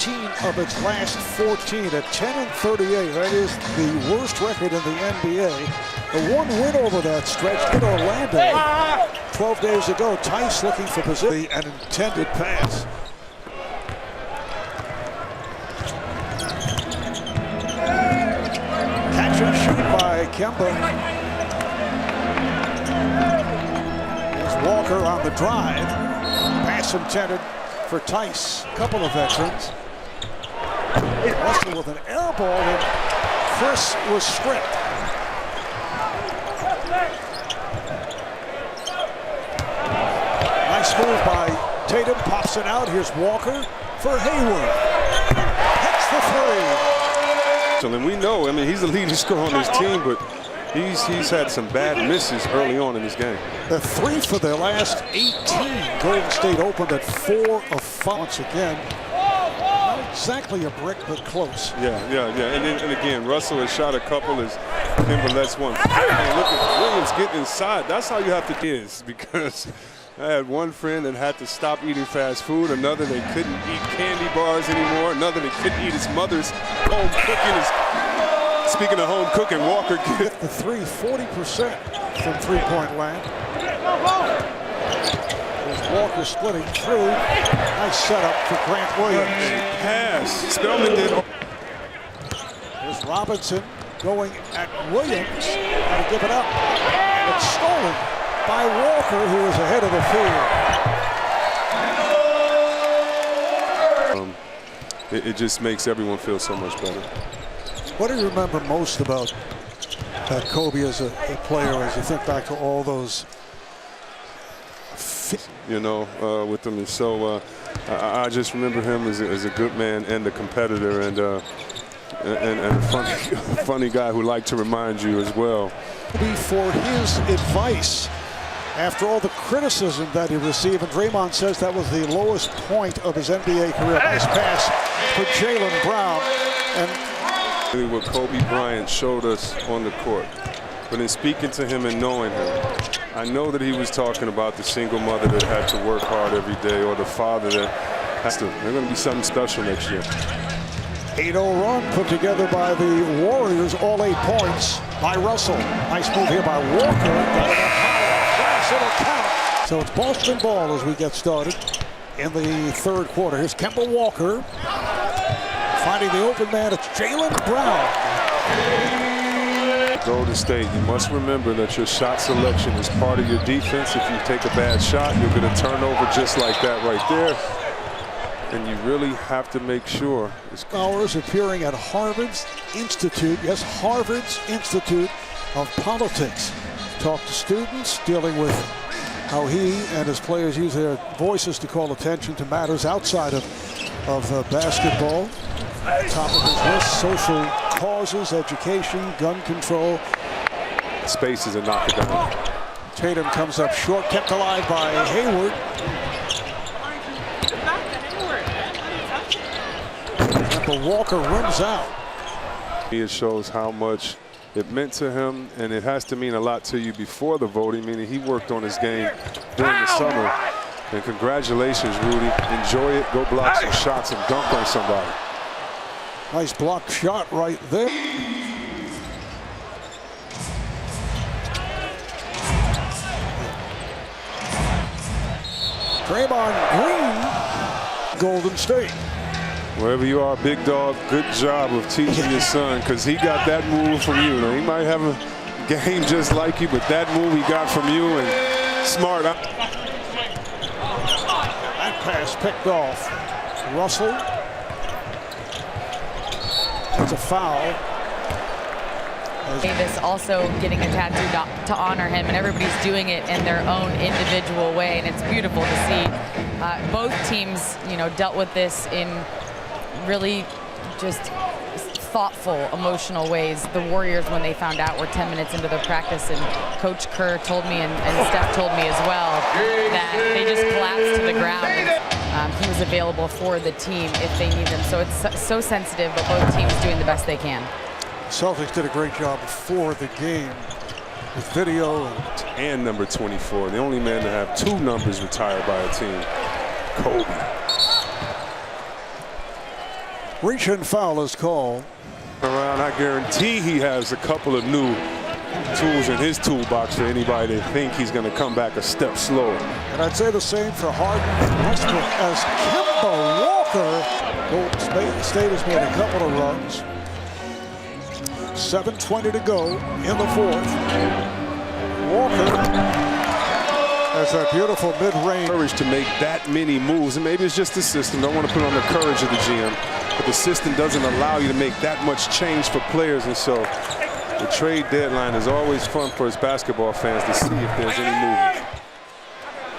13 of its last 14 at 10-38. That is the worst record in the NBA. The one win over that stretch in Orlando 12 days ago. Tice looking for position. An intended pass. Catch and shoot by Kemba. Walker on the drive. Pass intended for Tice. A couple of veterans. Russell with an air ball, and Chris was stripped. Nice move by Tatum. Pops it out. Here's Walker for Hayward. Hits the three. And we know, I mean, he's the leading scorer on this team, but he's had some bad misses early on in this game. The 3 for their last 18. Golden State opened at 4 of 5. Once again, not exactly a brick, but close. Yeah. And again, Russell has shot a couple as Kemba lets one. And look at Williams getting inside. That's how you have to do it, because I had one friend that had to stop eating fast food, another that couldn't eat candy bars anymore, another that couldn't eat his mother's home cooking. Speaking of home cooking, Walker get the 40% from three-point land. There's Walker splitting through. Nice setup for Grant Williams. Pass. Spellman did. There's Robinson going at Williams. Got to give it up. And it's stolen by Walker, who is ahead of the field. It just makes everyone feel so much better. What do you remember most about Kobe as a player, as you think back to all those? With him, and so I just remember him as a good man and a competitor, and a funny guy who liked to remind you as well. For his advice after all the criticism that he received, and Draymond says that was the lowest point of his NBA career. Nice pass for Jaylen Brown. And what Kobe Bryant showed us on the court. But in speaking to him and knowing him, I know that he was talking about the single mother that had to work hard every day, or the father that has to. They're going to be something special next year. 8-0 run put together by the Warriors, all 8 points by Russell. Nice move here by Walker. It'll count. So it's Boston ball as we get started in the third quarter. Here's Kemba Walker. Finding the open man, it's Jaylen Brown. Golden State, you must remember that your shot selection is part of your defense. If you take a bad shot, you're going to turn over just like that right there. And you really have to make sure. Scholars appearing at Harvard's Institute, yes, Harvard's Institute of Politics. Talk to students, dealing with how he and his players use their voices to call attention to matters outside of basketball. Top of his list, social causes, education, gun control. Spaces and knock it down. Tatum comes up short, kept alive by Hayward. But Walker rims out. It shows how much it meant to him, and it has to mean a lot to you before the voting, meaning he worked on his game during the summer. And congratulations, Rudy. Enjoy it. Go block some shots and dunk on somebody. Nice block shot right there. Draymond Green, Golden State. Wherever you are, big dog, good job of teaching your son, because he got that move from you. Now, he might have a game just like you, but that move he got from you, and smart. That pass picked off. Russell. It's a foul. Davis also getting a tattoo to honor him, and everybody's doing it in their own individual way, and it's beautiful to see. Both teams, dealt with this in really just thoughtful, emotional ways. The Warriors, when they found out, were 10 minutes into their practice, and Coach Kerr told me, and Steph told me as well, that they just collapsed to the ground. And, he was available for the team if they need him. So it's so sensitive, but both teams doing the best they can. Celtics did a great job before the game with video. And number 24, the only man to have 2 numbers retired by a team, Kobe. Reach-in foul is called. Around, I guarantee he has a couple of new tools in his toolbox for anybody that think he's going to come back a step slower. And I'd say the same for Harden and Westbrook as Kemba Walker. Golden State has made a couple of runs. 7:20 to go in the fourth. Walker has that beautiful mid-range. Courage to make that many moves, and maybe it's just the system. Don't want to put on the courage of the GM, but the system doesn't allow you to make that much change for players, and so the trade deadline is always fun for us basketball fans to see if there's any movement.